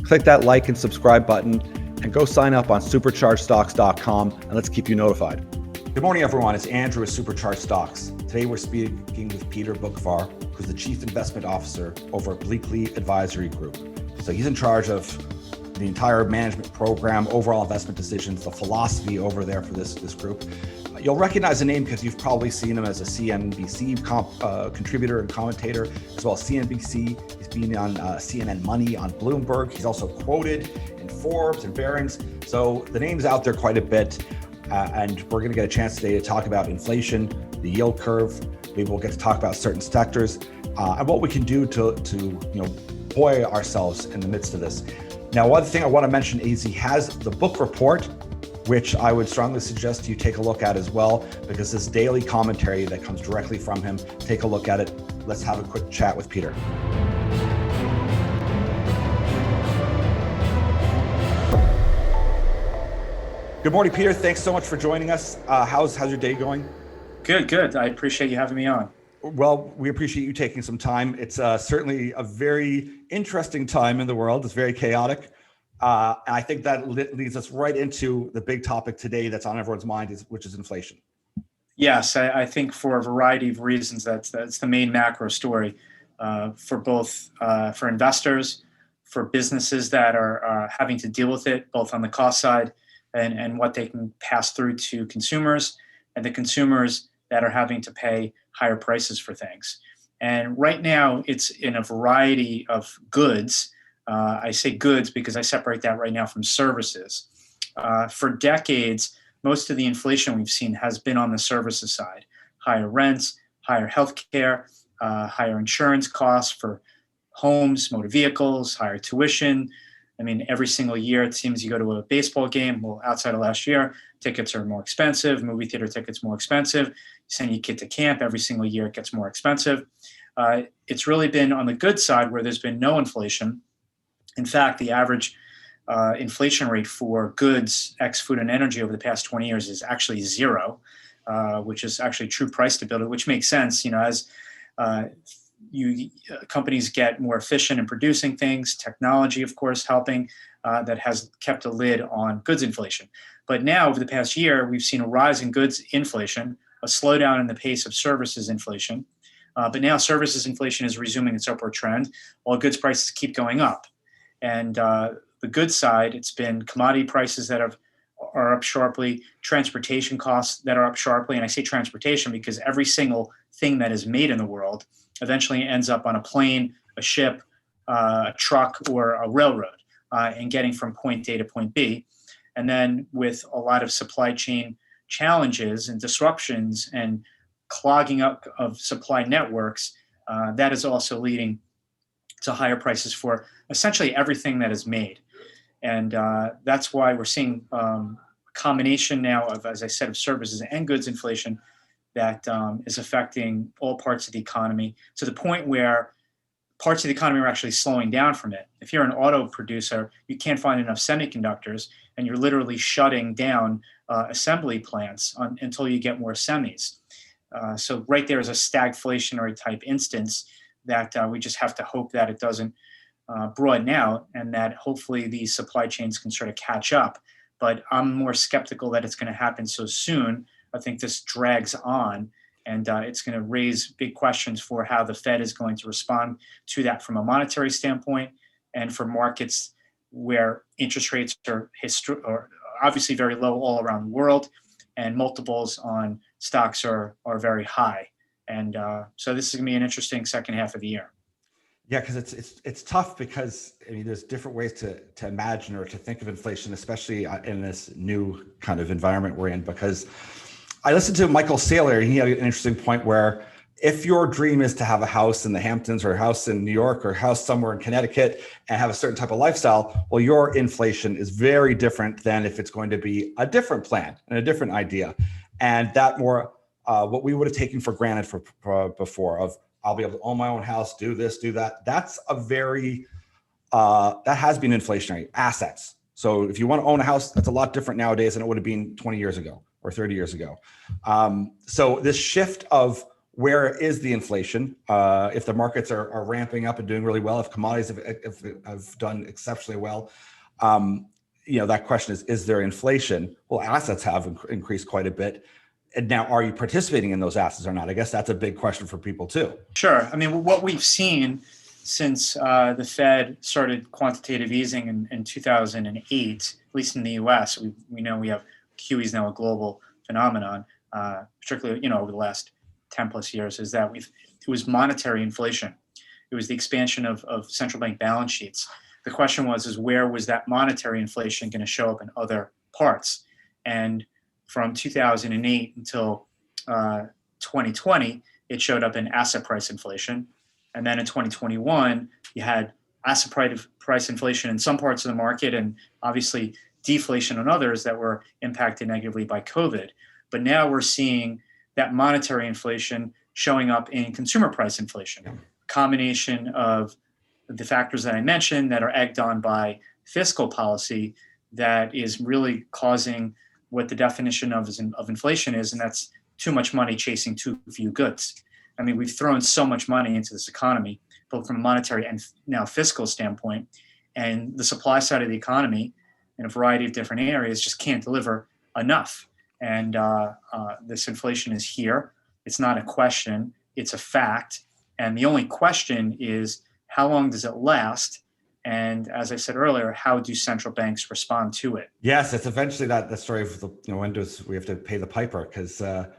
click that like and subscribe button and go sign up on superchargedstocks.com and let's keep you notified. Good morning, everyone. It's Andrew with Supercharged Stocks. Today we're speaking with Peter Boockvar, who's the Chief Investment Officer over at Bleakley Advisory Group. So he's in charge of the entire management program, overall investment decisions, the philosophy over there for this group. You'll recognize the name because you've probably seen him as a CNBC contributor and commentator, as well as CNBC. He's been on CNN Money on Bloomberg. He's also quoted in Forbes and Barron's. So the name's out there quite a bit. And we're going to get a chance today to talk about inflation, the yield curve. Maybe we'll get to talk about certain sectors and what we can do to buoy ourselves in the midst of this. Now, one thing I want to mention is he has the Boock Report, which I would strongly suggest you take a look at as well, because this daily commentary that comes directly from him, take a look at it. Let's have a quick chat with Peter. Good morning, Peter. Thanks so much for joining us. How's your day going? Good. I appreciate you having me on. Well, we appreciate you taking some time. It's certainly a very interesting time in the world. It's very chaotic. And I think that leads us right into the big topic today that's on everyone's mind, which is inflation. Yes, I think for a variety of reasons, that's the main macro story for both for investors, for businesses that are having to deal with it, both on the cost side and what they can pass through to consumers, and the consumers that are having to pay higher prices for things. And right now, it's in a variety of goods. I say goods because I separate that right now from services. For decades, most of the inflation we've seen has been on the services side. Higher rents, higher healthcare, higher insurance costs for homes, motor vehicles, higher tuition. I mean, every single year, it seems you go to a baseball game, well, outside of last year, tickets are more expensive, movie theater tickets more expensive. You send your kid to camp, every single year it gets more expensive. It's really been on the good side where there's been no inflation. In fact, the average inflation rate for goods, ex food and energy over the past 20 years is actually zero, which is actually true price stability, which makes sense, as companies get more efficient in producing things, technology, of course, helping, that has kept a lid on goods inflation. But now, over the past year, we've seen a rise in goods inflation, a slowdown in the pace of services inflation. But now services inflation is resuming its upward trend, while goods prices keep going up. And the goods side, it's been commodity prices that are up sharply, transportation costs that are up sharply. And I say transportation because every single thing that is made in the world eventually ends up on a plane, a ship, a truck, or a railroad, and getting from point A to point B. And then with a lot of supply chain challenges and disruptions and clogging up of supply networks, that is also leading to higher prices for essentially everything that is made. And that's why we're seeing a combination now of, as I said, of services and goods inflation that is affecting all parts of the economy, to the point where parts of the economy are actually slowing down from it. If you're an auto producer, you can't find enough semiconductors, and you're literally shutting down assembly plants until you get more semis. So right there is a stagflationary type instance that we just have to hope that it doesn't broaden out, and that hopefully these supply chains can sort of catch up. But I'm more skeptical that it's going to happen so soon. I think this drags on, and it's going to raise big questions for how the Fed is going to respond to that from a monetary standpoint, and for markets where interest rates are obviously very low all around the world, and multiples on stocks are very high. And so this is going to be an interesting second half of the year. Yeah, because it's tough because there's different ways to imagine or to think of inflation, especially in this new kind of environment we're in. Because I listened to Michael Saylor, and he had an interesting point where if your dream is to have a house in the Hamptons or a house in New York or a house somewhere in Connecticut and have a certain type of lifestyle, well, your inflation is very different than if it's going to be a different plan and a different idea. And that more what we would have taken for granted for before of I'll be able to own my own house, do this, do that. That's a very, that has been inflationary assets. So if you want to own a house, that's a lot different nowadays than it would have been 20 years ago or 30 years ago. So this shift of where is the inflation? If the markets are ramping up and doing really well, if commodities have done exceptionally well, that question is there inflation? Well, assets have increased quite a bit. And now, are you participating in those assets or not? I guess that's a big question for people too. Sure. I mean, what we've seen since the Fed started quantitative easing in 2008, at least in the U.S., we know we have QE is now a global phenomenon, particularly over the last 10 plus years, is that it was monetary inflation. It was the expansion of central bank balance sheets. The question is where was that monetary inflation going to show up in other parts? And from 2008 until 2020, it showed up in asset price inflation. And then in 2021, you had asset price inflation in some parts of the market and obviously deflation in others that were impacted negatively by COVID. But now we're seeing that monetary inflation showing up in consumer price inflation, combination of the factors that I mentioned that are egged on by fiscal policy that is really causing what the definition of inflation is, and that's too much money chasing too few goods. I mean, we've thrown so much money into this economy, both from a monetary and now fiscal standpoint, and the supply side of the economy in a variety of different areas just can't deliver enough. And this inflation is here. It's not a question, it's a fact. And the only question is, how long does it last? And as I said earlier, how do central banks respond to it? Yes, it's eventually that story of when does we have to pay the piper? Because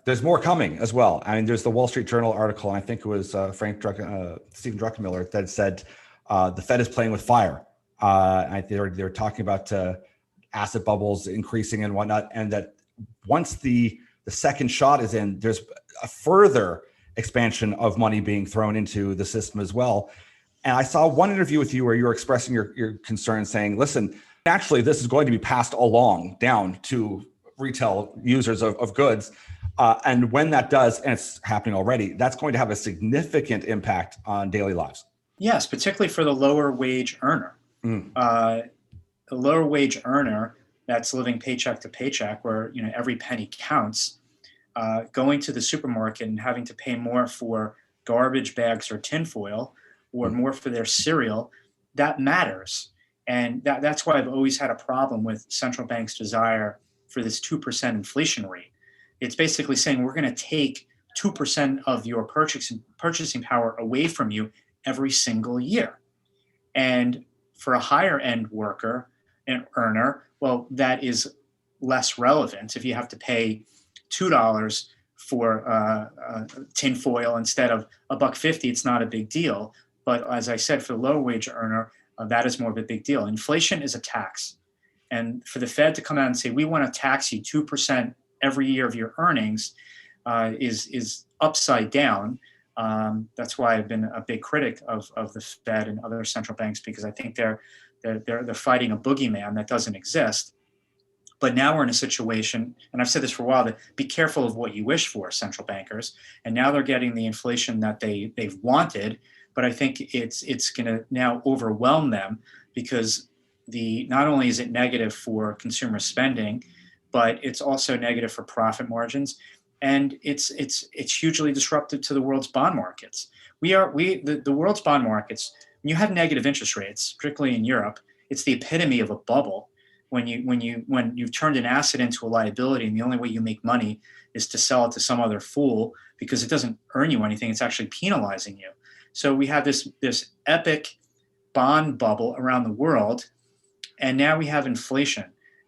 there's more coming as well. I mean, there's the Wall Street Journal article, and I think it was Stephen Druckenmiller that said the Fed is playing with fire. They were talking about asset bubbles increasing and whatnot, and that once the second shot is in, there's a further expansion of money being thrown into the system as well. And I saw one interview with you where you were expressing your concern, saying, listen, naturally, this is going to be passed along down to retail users of goods. And when that does, and it's happening already, that's going to have a significant impact on daily lives. Yes, particularly for the lower wage earner. The lower wage earner that's living paycheck to paycheck, where every penny counts, going to the supermarket and having to pay more for garbage bags or tinfoil, or more for their cereal, that matters. And that's why I've always had a problem with central banks' desire for this 2% inflation rate. It's basically saying we're going to take 2% of your purchasing power away from you every single year. And for a higher end worker and earner, well, that is less relevant. If you have to pay $2 for tinfoil instead of $1.50, it's not a big deal. But as I said, for the low wage earner, that is more of a big deal. Inflation is a tax. And for the Fed to come out and say, we want to tax you 2% every year of your earnings is upside down. That's why I've been a big critic of the Fed and other central banks, because I think they're fighting a boogeyman that doesn't exist. But now we're in a situation, and I've said this for a while, that be careful of what you wish for, central bankers. And now they're getting the inflation that they've wanted. But I think it's going to now overwhelm them, because not only is it negative for consumer spending, but it's also negative for profit margins, and it's hugely disruptive to the world's bond markets. The world's bond markets, when you have negative interest rates, particularly in Europe, it's the epitome of a bubble. When you've turned an asset into a liability, and the only way you make money is to sell it to some other fool because it doesn't earn you anything, it's actually penalizing you. So we have this epic bond bubble around the world, and now we have inflation,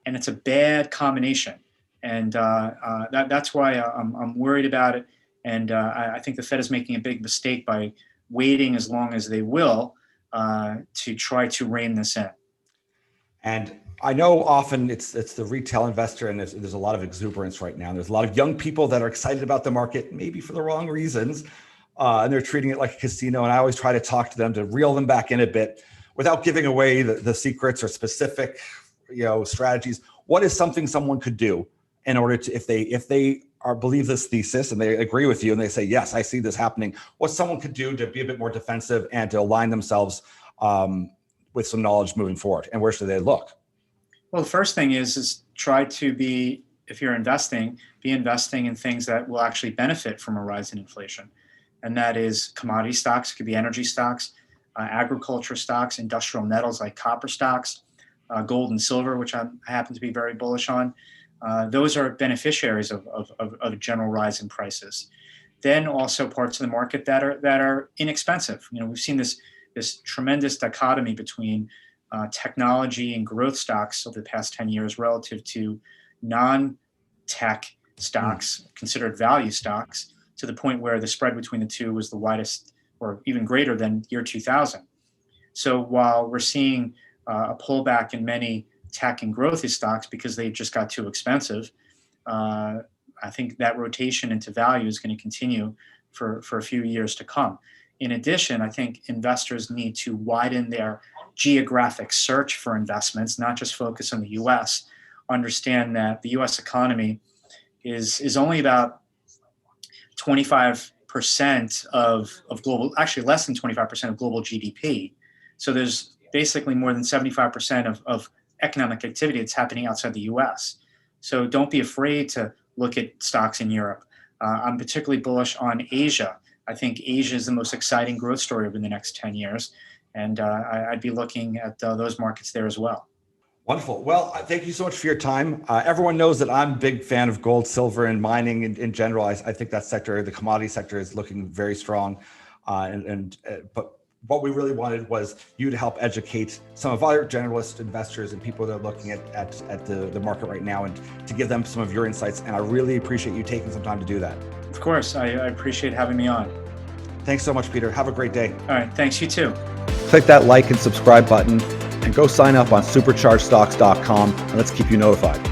and it's a bad combination. And that's why I'm worried about it. And I think the Fed is making a big mistake by waiting as long as they will to try to rein this in. And I know often it's the retail investor, and there's a lot of exuberance right now. There's a lot of young people that are excited about the market, maybe for the wrong reasons. And they're treating it like a casino. And I always try to talk to them to reel them back in a bit without giving away the secrets or specific, strategies. What is something someone could do in order to, if they believe this thesis and they agree with you and they say, yes, I see this happening, what someone could do to be a bit more defensive and to align themselves with some knowledge moving forward? And where should they look? Well, the first thing is try to be if you're investing, be investing in things that will actually benefit from a rise in inflation. And that is commodity stocks, could be energy stocks, agriculture stocks, industrial metals like copper stocks, gold and silver, which I happen to be very bullish on. Those are beneficiaries of a general rise in prices. Then also parts of the market that are inexpensive. We've seen this tremendous dichotomy between technology and growth stocks over the past 10 years relative to non-tech stocks, considered value stocks, to the point where the spread between the two was the widest or even greater than year 2000. So while we're seeing a pullback in many tech and growth stocks because they just got too expensive, I think that rotation into value is going to continue for a few years to come. In addition, I think investors need to widen their geographic search for investments, not just focus on the U.S. Understand that the U.S. economy is only about 25% of global, actually less than 25% of global GDP. So there's basically more than 75% of economic activity that's happening outside the U.S. So don't be afraid to look at stocks in Europe. I'm particularly bullish on Asia. I think Asia is the most exciting growth story over the next 10 years. And I'd be looking at those markets there as well. Wonderful. Well, thank you so much for your time. Everyone knows that I'm a big fan of gold, silver, and mining in general. I think that sector, the commodity sector, is looking very strong. But what we really wanted was you to help educate some of our generalist investors and people that are looking at the market right now, and to give them some of your insights. And I really appreciate you taking some time to do that. Of course, I appreciate having me on. Thanks so much, Peter. Have a great day. All right, thanks, you too. Click that like and subscribe button and go sign up on superchargedstocks.com, and let's keep you notified.